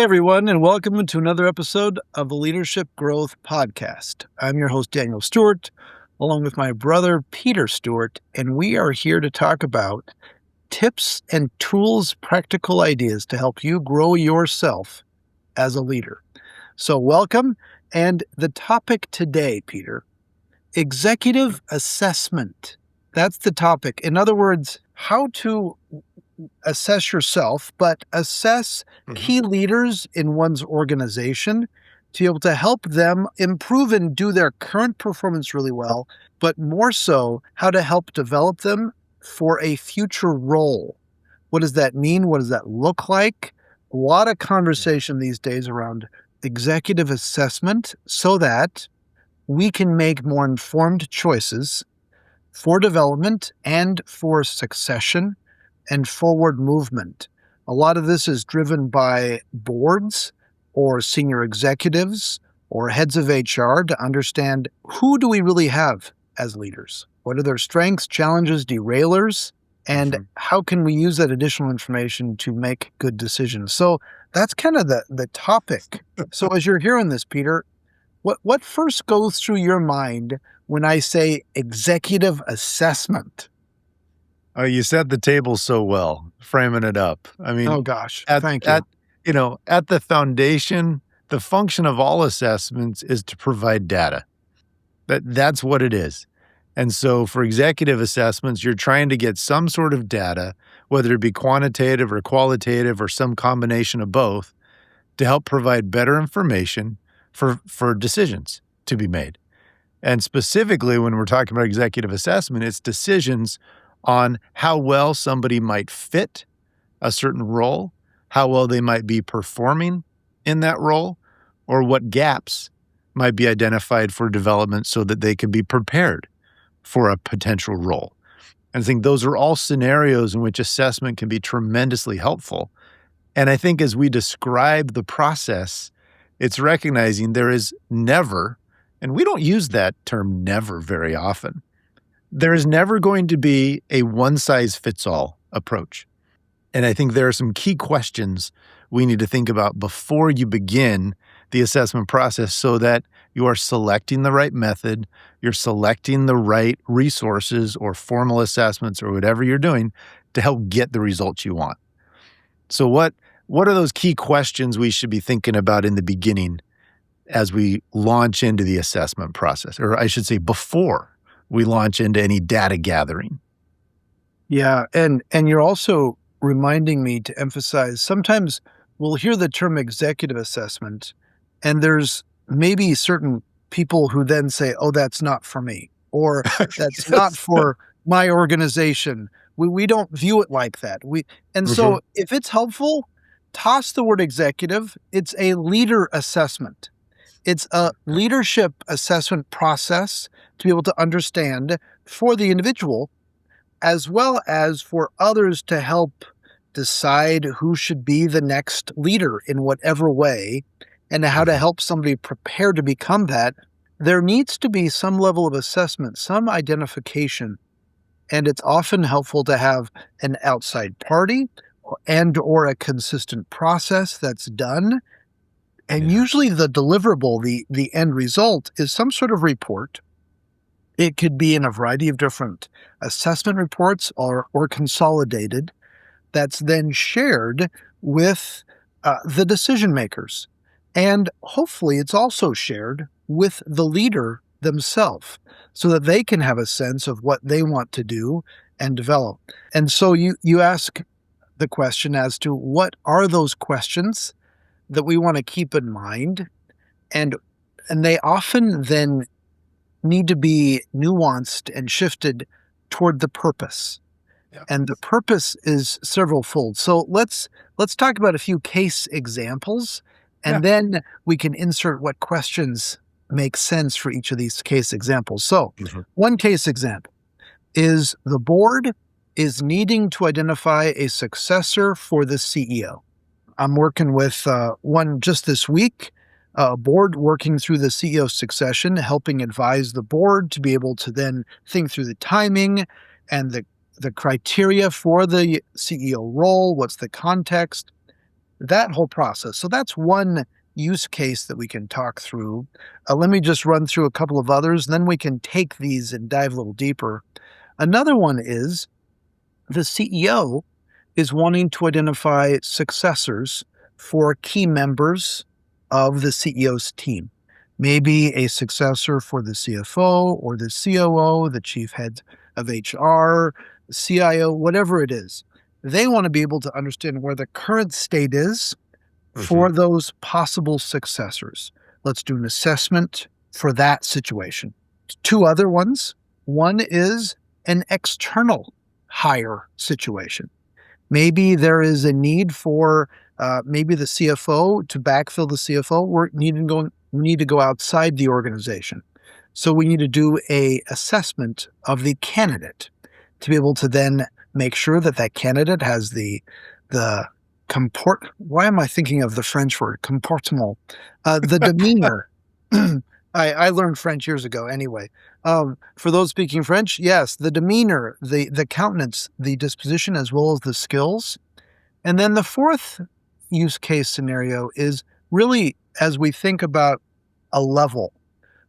Hey, everyone, and welcome to another episode of the Leadership Growth Podcast. I'm your host, Daniel Stewart, along with my brother, Peter Stewart, and we are here to talk about tips and tools, practical ideas to help you grow yourself as a leader. So welcome, and the topic today, Peter, executive assessment. That's the topic. In other words, how to assess yourself, but assess key leaders in one's organization to be able to help them improve and do their current performance really well, but more so, how to help develop them for a future role. What does that mean? What does that look like? A lot of conversation these days around executive assessment so that we can make more informed choices for development and for succession and forward movement. A lot of this is driven by boards or senior executives or heads of HR to understand who do we really have as leaders? What are their strengths, challenges, derailers, and how can we use that additional information to make good decisions? So that's kind of the topic. So as you're hearing this, Peter, what first goes through your mind when I say executive assessment? Oh, you set the table so well, framing it up. I mean, oh gosh, thank you. At the foundation, the function of all assessments is to provide data. That's what it is. And so for executive assessments, you're trying to get some sort of data, whether it be quantitative or qualitative or some combination of both, to help provide better information for decisions to be made. And specifically, when we're talking about executive assessment, it's decisions on how well somebody might fit a certain role, how well they might be performing in that role, or what gaps might be identified for development so that they can be prepared for a potential role. And I think those are all scenarios in which assessment can be tremendously helpful. And I think as we describe the process, it's recognizing there is never, and we don't use that term never very often, there is never going to be a one-size-fits-all approach. And I think there are some key questions we need to think about before you begin the assessment process so that you are selecting the right method, you're selecting the right resources or formal assessments or whatever you're doing to help get the results you want. So what are those key questions we should be thinking about in the beginning as we launch into the assessment process? Or I should say before we launch into any data gathering. Yeah, and you're also reminding me to emphasize, sometimes we'll hear the term executive assessment, and there's maybe certain people who then say, oh, that's not for me, or that's not for my organization. We don't view it like that. So if it's helpful, toss the word executive. It's a leader assessment. It's a leadership assessment process to be able to understand for the individual, as well as for others to help decide who should be the next leader in whatever way, and how to help somebody prepare to become that. There needs to be some level of assessment, some identification, and it's often helpful to have an outside party or a consistent process that's done. And usually the deliverable, the end result, is some sort of report. It could be in a variety of different assessment reports or consolidated, that's then shared with the decision makers. And hopefully it's also shared with the leader themselves so that they can have a sense of what they want to do and develop. And so you ask the question as to what are those questions that we want to keep in mind, and they often then need to be nuanced and shifted toward the purpose. Yeah. And the purpose is several-fold. So let's talk about a few case examples, and then we can insert what questions make sense for each of these case examples. So one case example is the board is needing to identify a successor for the CEO. I'm working with one just this week, a board working through the CEO succession, helping advise the board to be able to then think through the timing and the criteria for the CEO role, what's the context. that whole process. So that's one use case that we can talk through. Let me just run through a couple of others, and then we can take these and dive a little deeper. Another one is the CEO is wanting to identify successors for key members of the CEO's team. Maybe a successor for the CFO or the COO, the chief head of HR, CIO, whatever it is. They want to be able to understand where the current state is Hmm. for those possible successors. Let's do an assessment for that situation. Two other ones. One is an external hire situation. Maybe there is a need for maybe the CFO to backfill the CFO. We need to go outside the organization. So we need to do a assessment of the candidate to be able to then make sure that that candidate has the comport. Why am I thinking of the French word comportement? The demeanor. I learned French years ago. Anyway, for those speaking French, yes, the demeanor, the countenance, the disposition, as well as the skills. And then the fourth use case scenario is really as we think about a level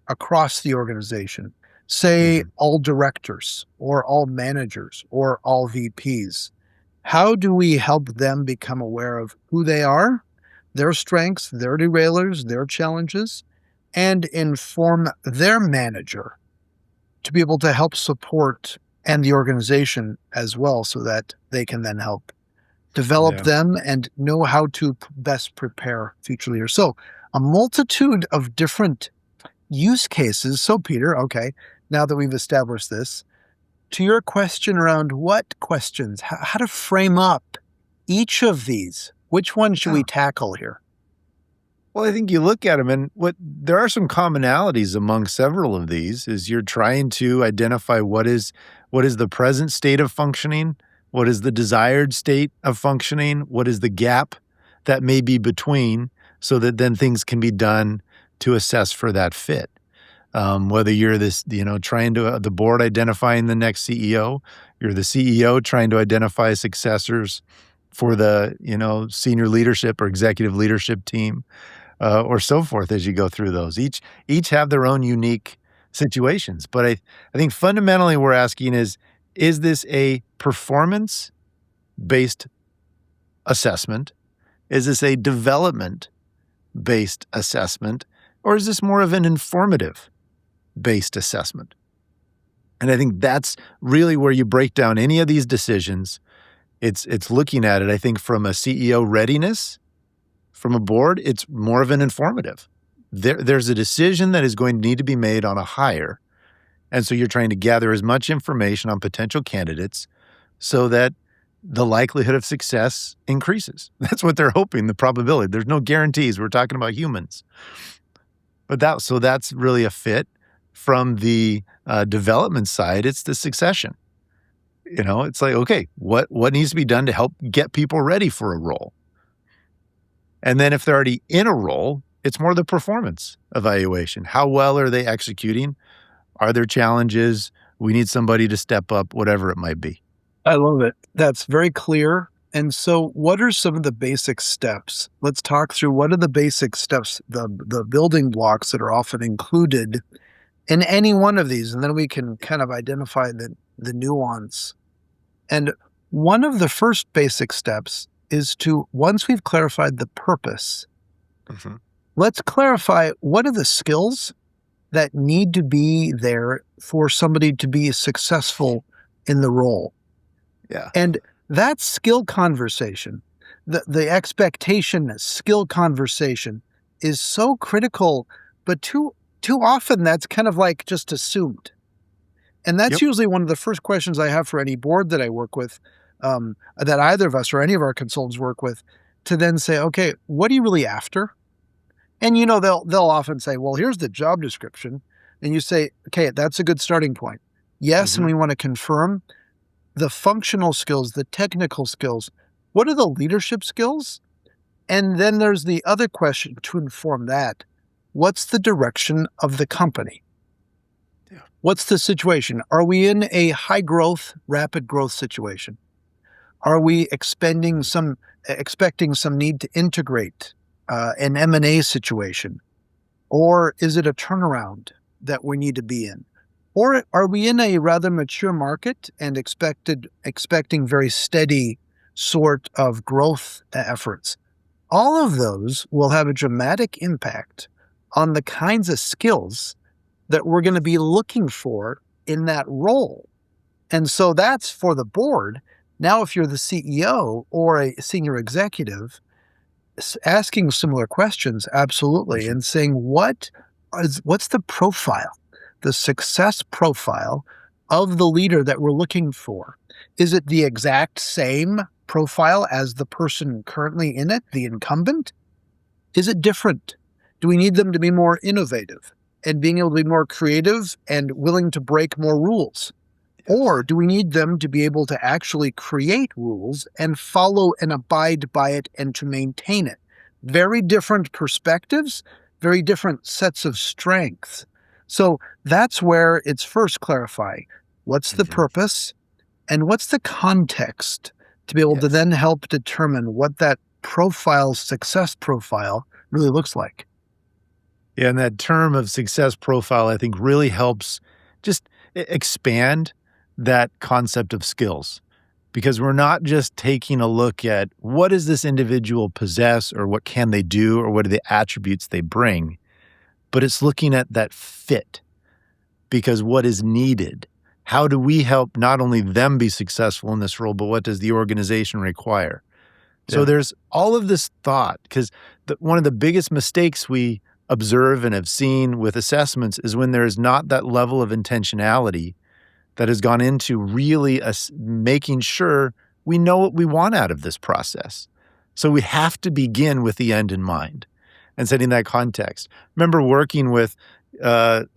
across the organization, say Hmm. all directors or all managers or all VPs. How do we help them become aware of who they are, their strengths, their derailers, their challenges, and inform their manager to be able to help support and the organization as well so that they can then help develop Yeah. them and know how to best prepare future leaders. So, a multitude of different use cases. So, Peter, okay, now that we've established this, to your question around what questions, how to frame up each of these, which one should we Yeah. tackle here? Well, I think you look at them and there are some commonalities among several of these is you're trying to identify what is the present state of functioning, what is the desired state of functioning, what is the gap that may be between so that then things can be done to assess for that fit. Whether you're this, trying to the board identifying the next CEO, you're the CEO trying to identify successors for the, senior leadership or executive leadership team or so forth as you go through those. Each have their own unique situations. But I think fundamentally we're asking is this a performance-based assessment? Is this a development-based assessment? Or is this more of an informative-based assessment? And I think that's really where you break down any of these decisions. It's looking at it, I think, from a CEO readiness. From a board, it's more of an informative. There's a decision that is going to need to be made on a hire. And so you're trying to gather as much information on potential candidates so that the likelihood of success increases. That's what they're hoping, the probability. There's no guarantees. We're talking about humans. But that's really a fit. From the development side, it's the succession. It's like, okay, what needs to be done to help get people ready for a role? And then if they're already in a role, it's more the performance evaluation. How well are they executing? Are there challenges? We need somebody to step up, whatever it might be. I love it. That's very clear. And so, what are some of the basic steps? Let's talk through what are the basic steps, the building blocks that are often included in any one of these, and then we can kind of identify the nuance. And one of the first basic steps is to, once we've clarified the purpose, Mhm. let's clarify what are the skills that need to be there for somebody to be successful in the role. Yeah. And that skill conversation, the expectation skill conversation is so critical, but too often that's kind of like just assumed. And that's Yep. usually one of the first questions I have for any board that I work with, that either of us or any of our consultants work with, to then say, okay, what are you really after? And they'll often say, well, here's the job description. And you say, okay, that's a good starting point. Yes, and Mhm. we want to confirm the functional skills, the technical skills. What are the leadership skills? And then there's the other question to inform that. What's the direction of the company? What's the situation? Are we in a high growth, rapid growth situation? Are we expecting some need to integrate an M&A situation? Or is it a turnaround that we need to be in? Or are we in a rather mature market and expecting very steady sort of growth efforts? All of those will have a dramatic impact on the kinds of skills that we're going to be looking for in that role. And so that's for the board. Now, if you're the CEO or a senior executive, asking similar questions, absolutely, and saying what's the profile, the success profile of the leader that we're looking for? Is it the exact same profile as the person currently in it, the incumbent? Is it different? Do we need them to be more innovative and being able to be more creative and willing to break more rules? Or do we need them to be able to actually create rules and follow and abide by it and to maintain it? Very different perspectives, very different sets of strengths. So that's where it's first clarifying what's the purpose and what's the context to be able to then help determine what that profile, success profile, really looks like. Yeah, and that term of success profile, I think, really helps just expand that concept of skills, because we're not just taking a look at what does this individual possess or what can they do or what are the attributes they bring, but it's looking at that fit, because what is needed? How do we help not only them be successful in this role, but what does the organization require? So Yeah. there's all of this thought, because one of the biggest mistakes we observe and have seen with assessments is when there is not that level of intentionality that has gone into really making sure we know what we want out of this process. So we have to begin with the end in mind and setting that context. Remember working with an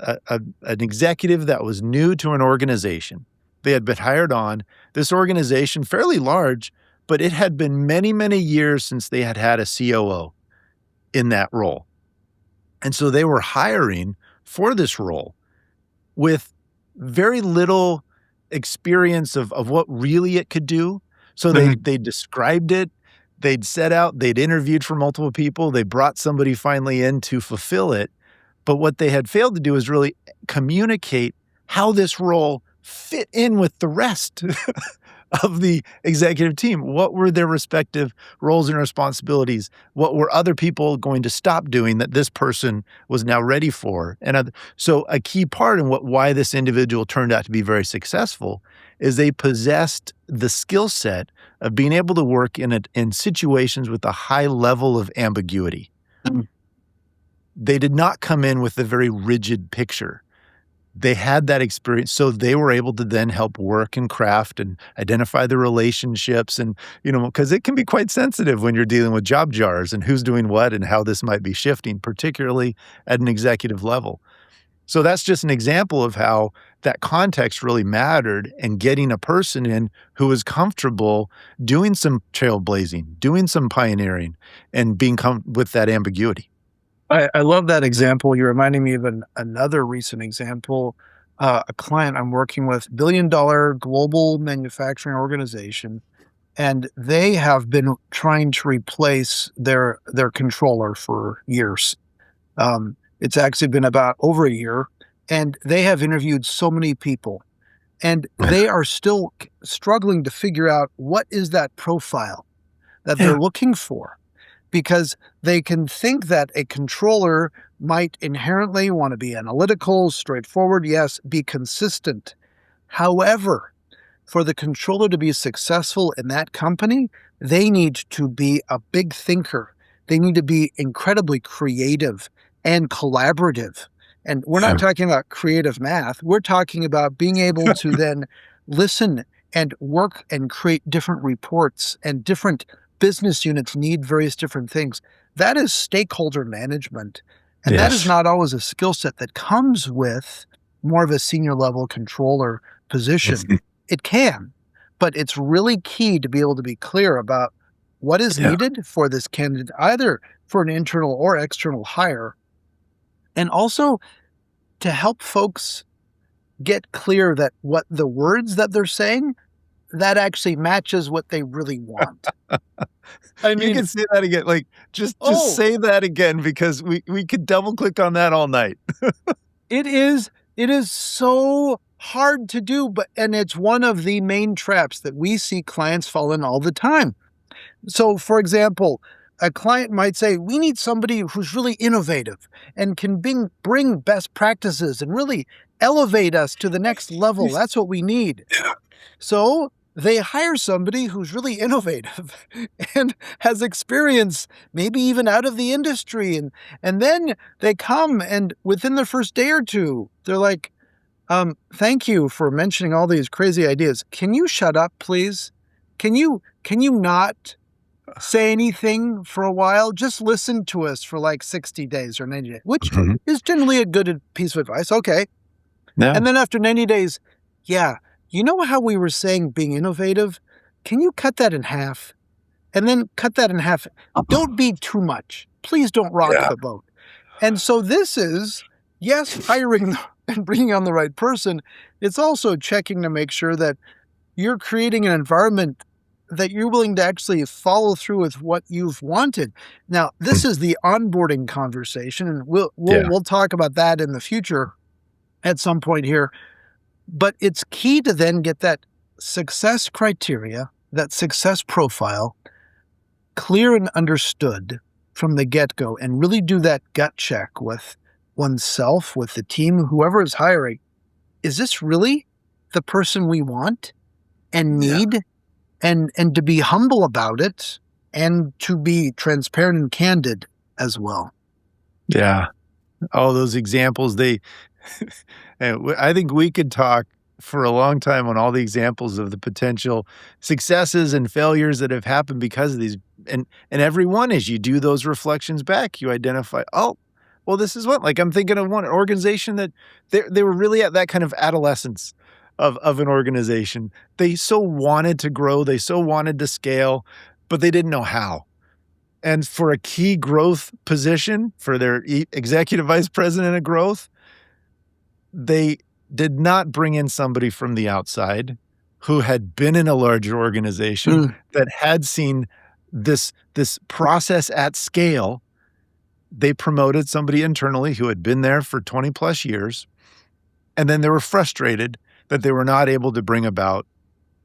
executive that was new to an organization. They had been hired on. This organization, fairly large, but it had been many, many years since they had had a COO in that role. And so they were hiring for this role with very little experience of what really it could do. So they described it, they'd set out, they'd interviewed for multiple people, they brought somebody finally in to fulfill it. But what they had failed to do is really communicate how this role fit in with the rest of the executive team. What were their respective roles and responsibilities? What were other people going to stop doing that this person was now ready for? And so a key part in why this individual turned out to be very successful is they possessed the skill set of being able to work in situations with a high level of ambiguity. They did not come in with a very rigid picture. They had that experience, so they were able to then help work and craft and identify the relationships and, because it can be quite sensitive when you're dealing with job jars and who's doing what and how this might be shifting, particularly at an executive level. So that's just an example of how that context really mattered, and getting a person in who was comfortable doing some trailblazing, doing some pioneering, and being with that ambiguity. I love that example. You're reminding me of another recent example. A client I'm working with, billion-dollar global manufacturing organization, and they have been trying to replace their controller for years. It's actually been about over a year, and they have interviewed so many people, and they are still struggling to figure out what is that profile that they're looking for. Because they can think that a controller might inherently want to be analytical, straightforward, yes, be consistent. However, for the controller to be successful in that company, they need to be a big thinker. They need to be incredibly creative and collaborative. And we're not talking about creative math. We're talking about being able to then listen and work and create different reports, and different business units need various different things. That is stakeholder management. And that is not always a skill set that comes with more of a senior level controller position. It can, but it's really key to be able to be clear about what is needed for this candidate, either for an internal or external hire. And also to help folks get clear that what the words that they're saying that actually matches what they really want. I You mean, can say that again, like, just oh, say that again because we could double click on that all night. it is so hard to do, and it's one of the main traps that we see clients fall in all the time. So, for example, a client might say, we need somebody who's really innovative and can bring best practices and really elevate us to the next level. That's what we need. So they hire somebody who's really innovative and has experience, maybe even out of the industry. And then they come, and within the first day or two, they're like, thank you for mentioning all these crazy ideas. Can you shut up, please? Can you not say anything for a while? Just listen to us for like 60 days or 90 days, which Mhm. is generally a good piece of advice. Okay. Yeah. And then after 90 days, yeah, you know how we were saying being innovative? Can you cut that in half? And then cut that in half. Don't be too much. Please don't rock Yeah. the boat. And so this is, yes, hiring and bringing on the right person. It's also checking to make sure that you're creating an environment that you're willing to actually follow through with what you've wanted. Now, this is the onboarding conversation, and we'll we'll Yeah. we'll talk about that in the future at some point here. But it's key to then get that success criteria, that success profile, clear and understood from the get-go, and really do that gut check with oneself, with the team, whoever is hiring. Is this really the person we want and Yeah. need? And to be humble about it, and to be transparent and candid as well. Yeah. All those examples, they I think we could talk for a long time on all the examples of the potential successes and failures that have happened because of these. And every one, as you do those reflections back, you identify, oh, well, this is what, like, I'm thinking of one organization that they were really at that kind of adolescence of an organization. They so wanted to grow, they so wanted to scale, but they didn't know how. And for a key growth position, for their executive vice president of growth, they did not bring in somebody from the outside who had been in a larger organization Mm. that had seen this process at scale. They promoted somebody internally who had been there for 20 plus years, and then they were frustrated that they were not able to bring about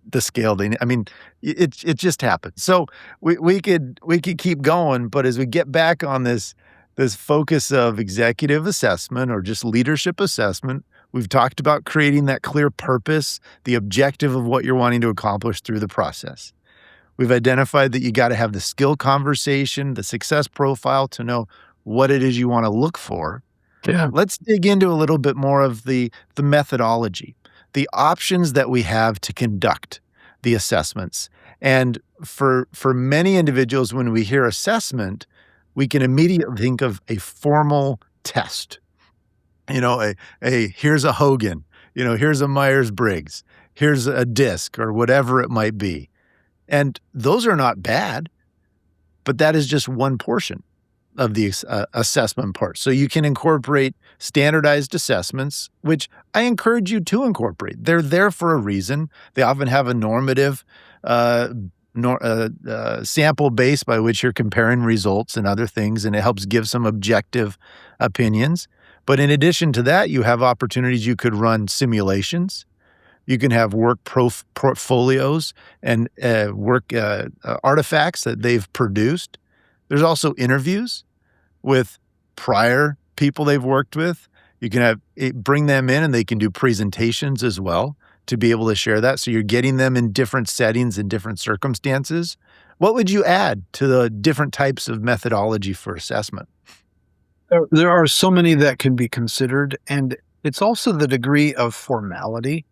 the scale they need. I mean, it just happened. So we could keep going, but as we get back on this focus of executive assessment or just leadership assessment, we've talked about creating that clear purpose, the objective of what you're wanting to accomplish through the process. We've identified that you got to have the skill conversation, the success profile to know what it is you want to look for. Yeah. Let's dig into a little bit more of the methodology, the options that we have to conduct the assessments. And for many individuals, when we hear assessment, we can immediately think of a formal test. You know, here's a Hogan, here's a Myers-Briggs, here's a DISC or whatever it might be. And those are not bad, but that is just one portion of the assessment part. So you can incorporate standardized assessments, which I encourage you to incorporate. They're there for a reason. They often have a normative sample base by which you're comparing results and other things, and it helps give some objective opinions. But in addition to that, you have opportunities. You could run simulations. You can have work portfolios and work artifacts that they've produced. There's also interviews with prior people they've worked with. You can bring them in and they can do presentations as well to be able to share that. So you're getting them in different settings and different circumstances. What would you add to the different types of methodology for assessment? There are so many that can be considered, and it's also the degree of formality.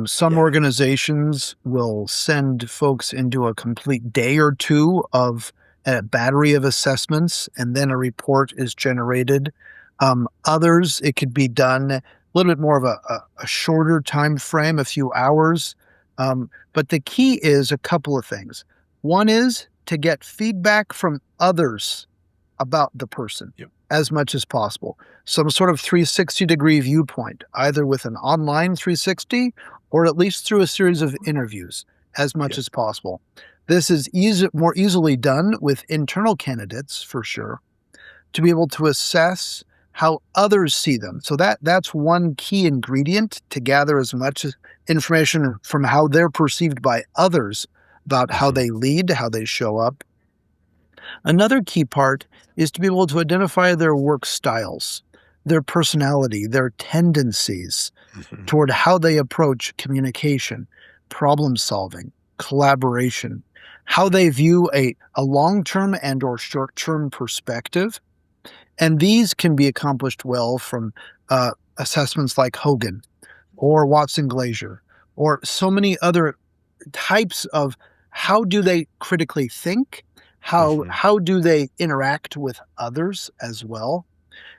Some Yeah. organizations will send folks into a complete day or two of a battery of assessments, and then a report is generated. Others, it could be done a little bit more of a shorter time frame, a few hours. But the key is a couple of things. One is to get feedback from others about the person. Yep. As much as possible. Some sort of 360-degree viewpoint, either with an online 360 or at least through a series of interviews. as much Yep. as possible. This is more easily done with internal candidates, for sure, to be able to assess how others see them. So that's one key ingredient, to gather as much information from how they're perceived by others about how Mhm. they lead, how they show up. Another key part is to be able to identify their work styles, their personality, their tendencies Mhm. toward how they approach communication, problem solving, collaboration, how they view a long-term and or short-term perspective. And these can be accomplished well from assessments like Hogan or Watson Glazier, or so many other types of how do they critically think, Mhm. how do they interact with others as well.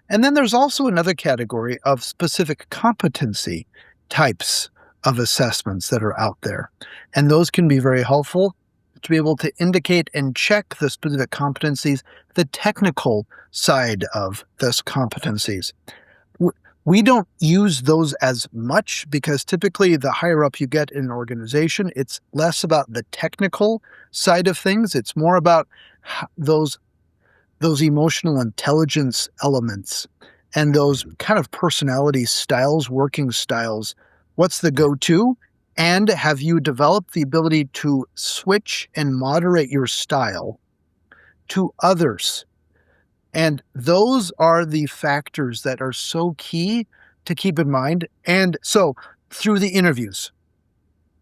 And then there's also another category of specific competency types of assessments that are out there. And those can be very helpful to be able to indicate and check the specific competencies, the technical side of those competencies. We don't use those as much because typically the higher up you get in an organization, it's less about the technical side of things. It's more about those emotional intelligence elements and those Mhm. kind of personality styles, working styles. What's the go-to? And have you developed the ability to switch and moderate your style to others? And those are the factors that are so key to keep in mind. And so through the interviews,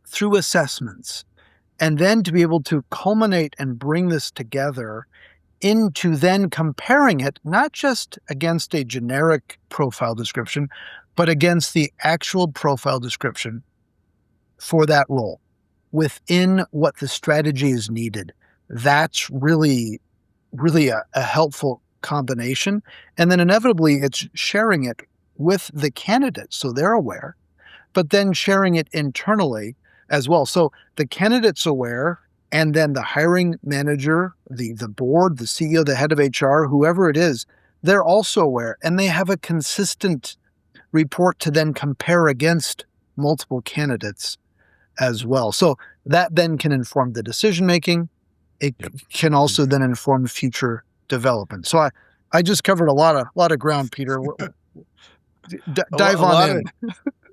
through assessments, and then to be able to culminate and bring this together into then comparing it, not just against a generic profile description, but against the actual profile description for that role within what the strategy is needed. That's really, really a helpful combination. And then inevitably, it's sharing it with the candidate so they're aware, but then sharing it internally as well. So the candidate's aware, and then the hiring manager, the board, the CEO, the head of HR, whoever it is, they're also aware, and they have a consistent report to then compare against multiple candidates as well. So that then can inform the decision making. It Yep. can also then inform future development. So I just covered a lot of ground, Peter. A Dive on lot of in.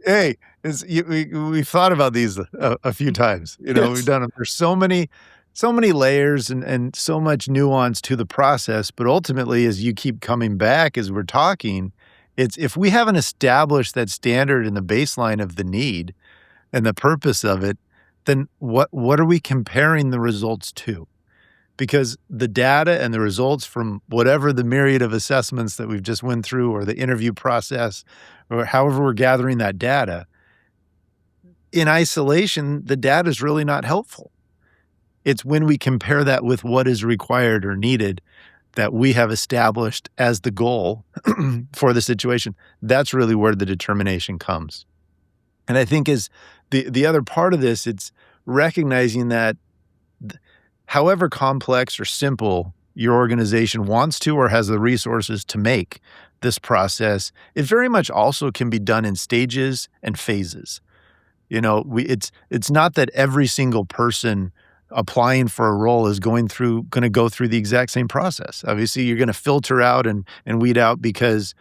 hey, we've thought about these a few times. We've Yes. done them. There's so many layers and so much nuance to the process, but ultimately, as you keep coming back as we're talking, it's if we haven't established that standard and the baseline of the need and the purpose of it, then what are we comparing the results to? Because the data and the results from whatever the myriad of assessments that we've just went through or the interview process or however we're gathering that data, in isolation, the data is really not helpful. It's when we compare that with what is required or needed that we have established as the goal for the situation. That's really where the determination comes. And I think is the other part of this, it's recognizing that however complex or simple your organization wants to or has the resources to make this process, it very much also can be done in stages and phases. It's not that every single person applying for a role is gonna go through the exact same process. Obviously, you're gonna filter out and weed out because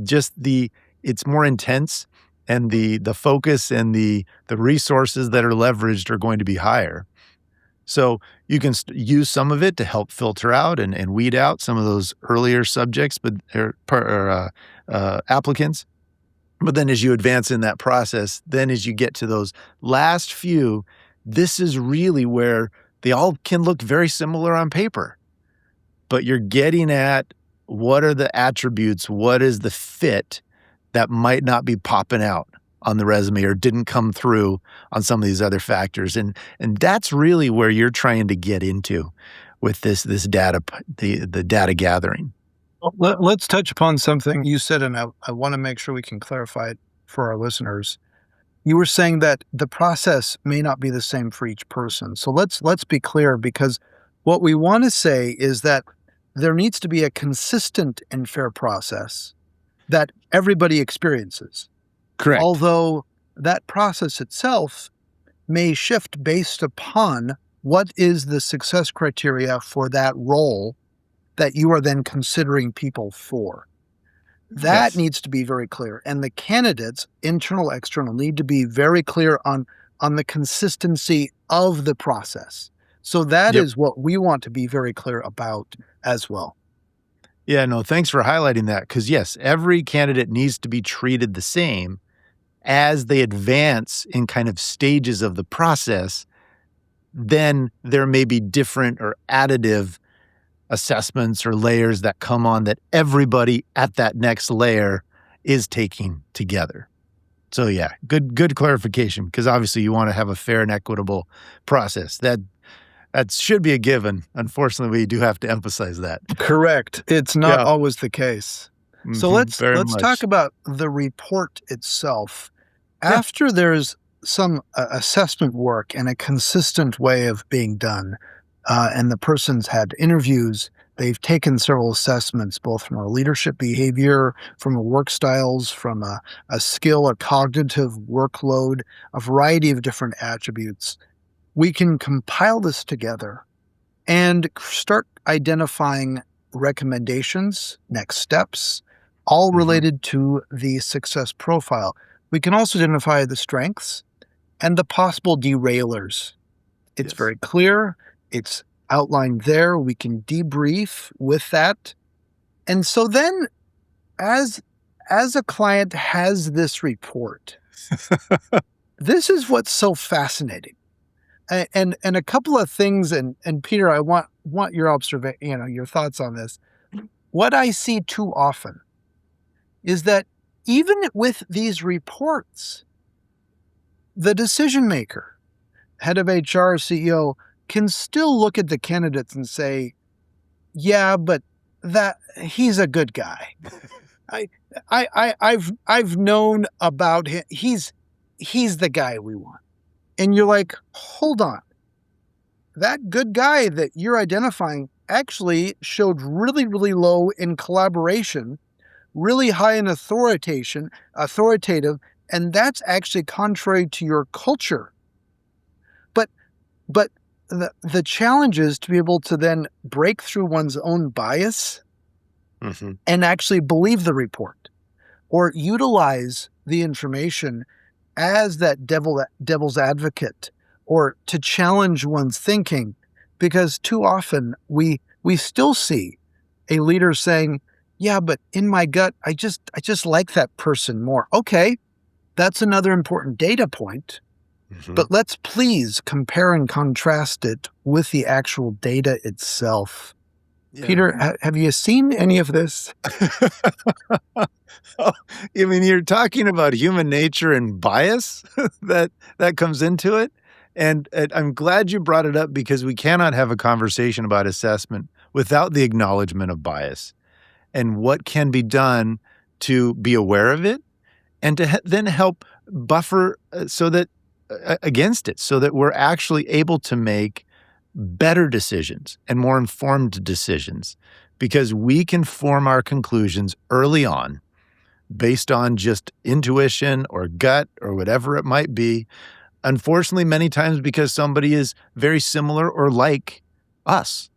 just it's more intense and the focus and the resources that are leveraged are going to be higher. So you can use some of it to help filter out and weed out some of those earlier subjects, but applicants. But then as you advance in that process, then as you get to those last few, this is really where they all can look very similar on paper, but you're getting at what are the attributes, what is the fit that might not be popping out on the resume or didn't come through on some of these other factors. And that's really where you're trying to get into with this data, the data gathering. Let's touch upon something you said, and I want to make sure we can clarify it for our listeners. You were saying that the process may not be the same for each person. So let's be clear, because what we want to say is that there needs to be a consistent and fair process that everybody experiences. Correct. Although that process itself may shift based upon what is the success criteria for that role that you are then considering people for. That Yes. needs to be very clear. And the candidates, internal, external, need to be very clear on the consistency of the process. So that Yep. is what we want to be very clear about as well. Yeah, no, thanks for highlighting that. Because, yes, every candidate needs to be treated the same as they advance in kind of stages of the process. Then there may be different or additive assessments or layers that come on that everybody at that next layer is taking together. So yeah, good clarification, because obviously you want to have a fair and equitable process. That should be a given. Unfortunately, we do have to emphasize that. Correct. It's not Yeah. always the case. So Very let's talk much. about the report itself. Yeah. After there's some assessment work and a consistent way of being done, and the person's had interviews, they've taken several assessments, both from a leadership behavior, from a work styles, from a skill, a cognitive workload, a variety of different attributes. We can compile this together and start identifying recommendations, next steps, all Mhm. related to the success profile. We can also identify the strengths and the possible derailers. It's Yes. very clear, it's outlined there. We can debrief with that. And so then as a client has this report, this is what's so fascinating. And a couple of things, and Peter, I want your your thoughts on this. What I see too often is that even with these reports, the decision maker, head of HR, CEO, can still look at the candidates and say, "Yeah, but that he's a good guy. I, I've known about him. He's the guy we want." And you're like, "Hold on. That good guy that you're identifying actually showed really, really low in collaboration, really high in authoritative, and that's actually contrary to your culture." But but the challenge is to be able to then break through one's own bias Mhm. and actually believe the report or utilize the information as that devil's advocate or to challenge one's thinking, because too often we still see a leader saying, "Yeah, but in my gut I just like that person more." Okay, that's another important data point, Mhm. but let's please compare and contrast it with the actual data itself. Yeah. Peter, have you seen any of this? Oh, I mean, you're talking about human nature and bias that comes into it, and I'm glad you brought it up, because we cannot have a conversation about assessment without the acknowledgement of bias and what can be done to be aware of it and to then help buffer so that against it, so that we're actually able to make better decisions and more informed decisions, because we can form our conclusions early on based on just intuition or gut or whatever it might be. Unfortunately, many times because somebody is very similar or like us.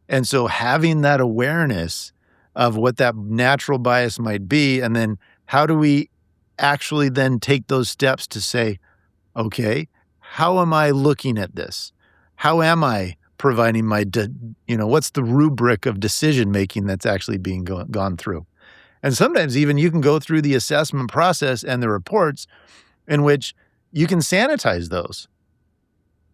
And so having that awareness of what that natural bias might be, and then how do we actually then take those steps to say, okay, how am I looking at this? How am I providing what's the rubric of decision making that's actually being gone through? And sometimes even you can go through the assessment process and the reports in which you can sanitize those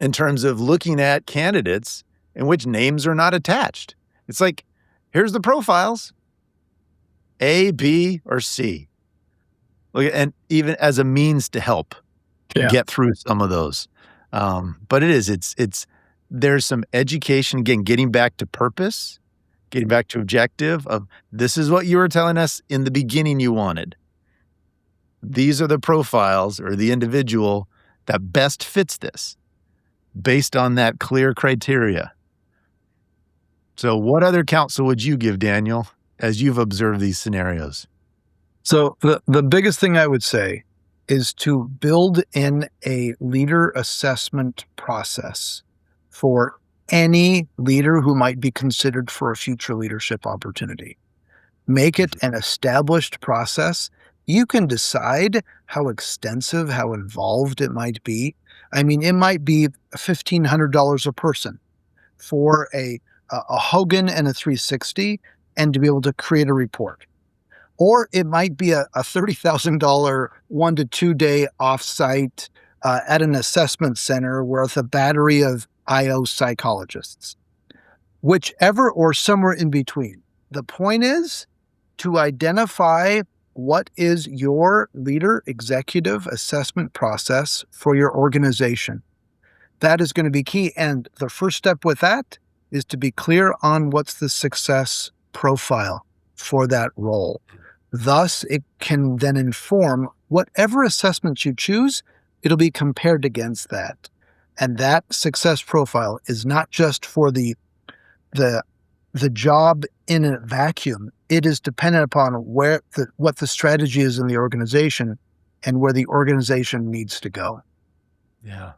in terms of looking at candidates in which names are not attached. It's like, here's the profiles, A, B, or C. And even as a means to help Yeah. get through some of those. But it's there's some education, again, getting back to purpose, getting back to objective of this is what you were telling us in the beginning you wanted. These are the profiles or the individual that best fits this based on that clear criteria. So what other counsel would you give, Daniel, as you've observed these scenarios? So the biggest thing I would say is to build in a leader assessment process for any leader who might be considered for a future leadership opportunity. Make it an established process. You can decide how extensive, how involved it might be. I mean, it might be $1,500 a person for a Hogan and a 360 and to be able to create a report. Or it might be a $30,000 1 to 2 day offsite at an assessment center with a battery of IO psychologists. Whichever or somewhere in between. The point is to identify what is your leader executive assessment process for your organization. That is going to be key. And the first step with that is to be clear on what's the success profile for that role. Thus, it can then inform whatever assessments you choose, it'll be compared against that. And that success profile is not just for the job in a vacuum. It is dependent upon what the strategy is in the organization and where the organization needs to go. Yeah.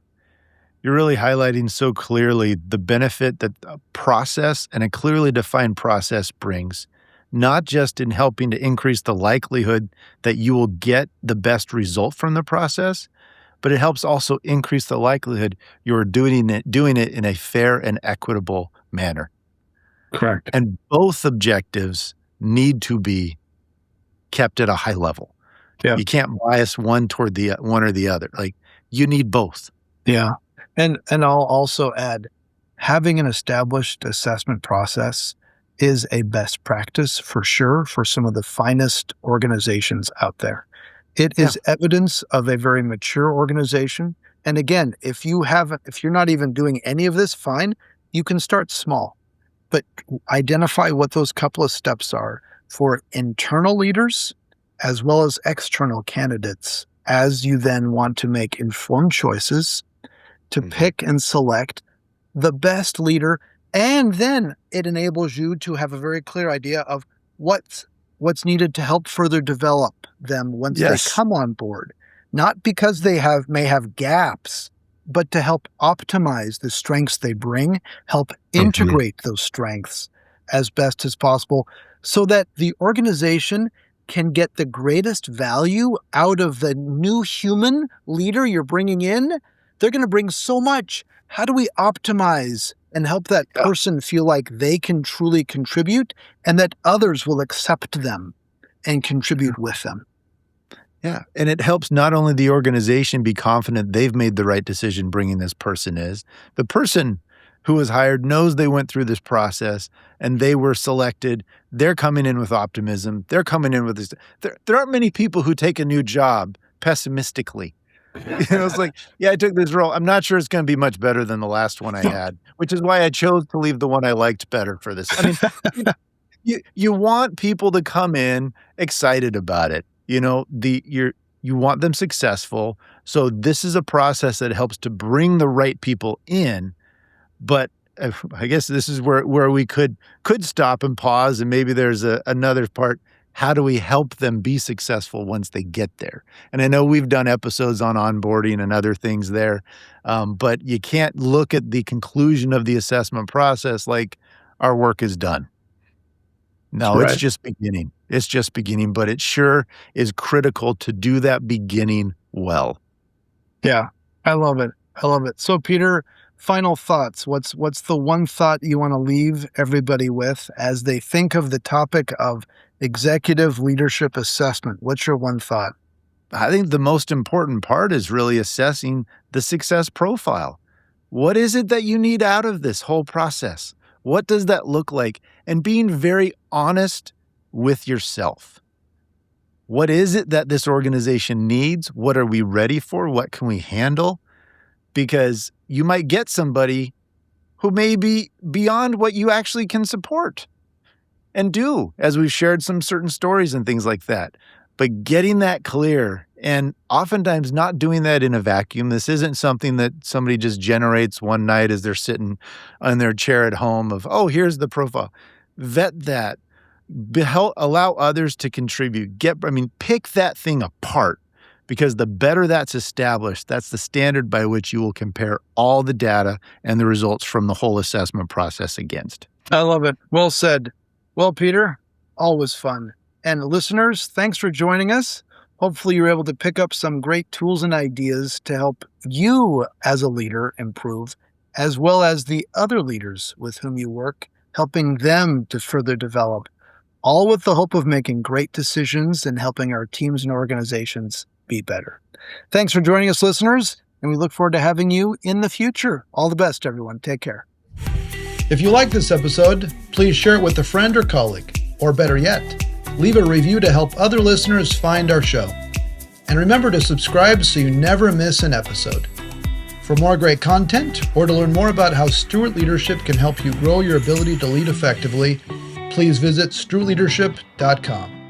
You're really highlighting so clearly the benefit that a process and a clearly defined process brings, not just in helping to increase the likelihood that you will get the best result from the process, but it helps also increase the likelihood you're doing it in a fair and equitable manner. Correct. And both objectives need to be kept at a high level. Yeah. You can't bias one toward the one or the other. Like, you need both. Yeah. And I'll also add, having an established assessment process is a best practice for sure for some of the finest organizations out there. It is evidence of a very mature organization. And again, if you're not even doing any of this, fine, you can start small. But identify what those couple of steps are for internal leaders as well as external candidates as you then want to make informed choices to pick and select the best leader. And then it enables you to have a very clear idea of what's needed to help further develop them once they come on board. Not because they may have gaps, but to help optimize the strengths they bring, help integrate those strengths as best as possible so that the organization can get the greatest value out of the new human leader you're bringing in. They're going to bring so much. How do we optimize and help that person feel like they can truly contribute and that others will accept them and contribute with them? Yeah. And it helps not only the organization be confident they've made the right decision bringing this person is, the person who was hired knows they went through this process and they were selected. They're coming in with optimism. They're coming in with this. There aren't many people who take a new job pessimistically. It's like, yeah, I took this role. I'm not sure it's going to be much better than the last one I had, which is why I chose to leave the one I liked better for this. I mean, you want people to come in excited about it. You want them successful. So this is a process that helps to bring the right people in. But I guess this is where we could stop and pause, and maybe there's another part. How do we help them be successful once they get there? And I know we've done episodes on onboarding and other things there, but you can't look at the conclusion of the assessment process like our work is done. No, It's just beginning. It's just beginning, but it sure is critical to do that beginning well. Yeah, I love it. I love it. So, Peter, final thoughts. What's the one thought you want to leave everybody with as they think of the topic of executive leadership assessment? What's your one thought? I think the most important part is really assessing the success profile. What is it that you need out of this whole process? What does that look like? And being very honest with yourself. What is it that this organization needs? What are we ready for? What can we handle? Because you might get somebody who may be beyond what you actually can support and do, as we've shared some certain stories and things like that. But getting that clear and oftentimes not doing that in a vacuum. This isn't something that somebody just generates one night as they're sitting on their chair at home of, oh, here's the profile. Vet that. Allow others to contribute. Pick that thing apart. because the better that's established, that's the standard by which you will compare all the data and the results from the whole assessment process against. I love it. Well said. Well, Peter, always fun. And listeners, thanks for joining us. Hopefully you're able to pick up some great tools and ideas to help you as a leader improve, as well as the other leaders with whom you work, helping them to further develop, all with the hope of making great decisions and helping our teams and organizations be better. Thanks for joining us, listeners, and we look forward to having you in the future. All the best, everyone. Take care. If you like this episode, please share it with a friend or colleague, or better yet, leave a review to help other listeners find our show. And remember to subscribe so you never miss an episode. For more great content, or to learn more about how Stewart Leadership can help you grow your ability to lead effectively, please visit stewartleadership.com.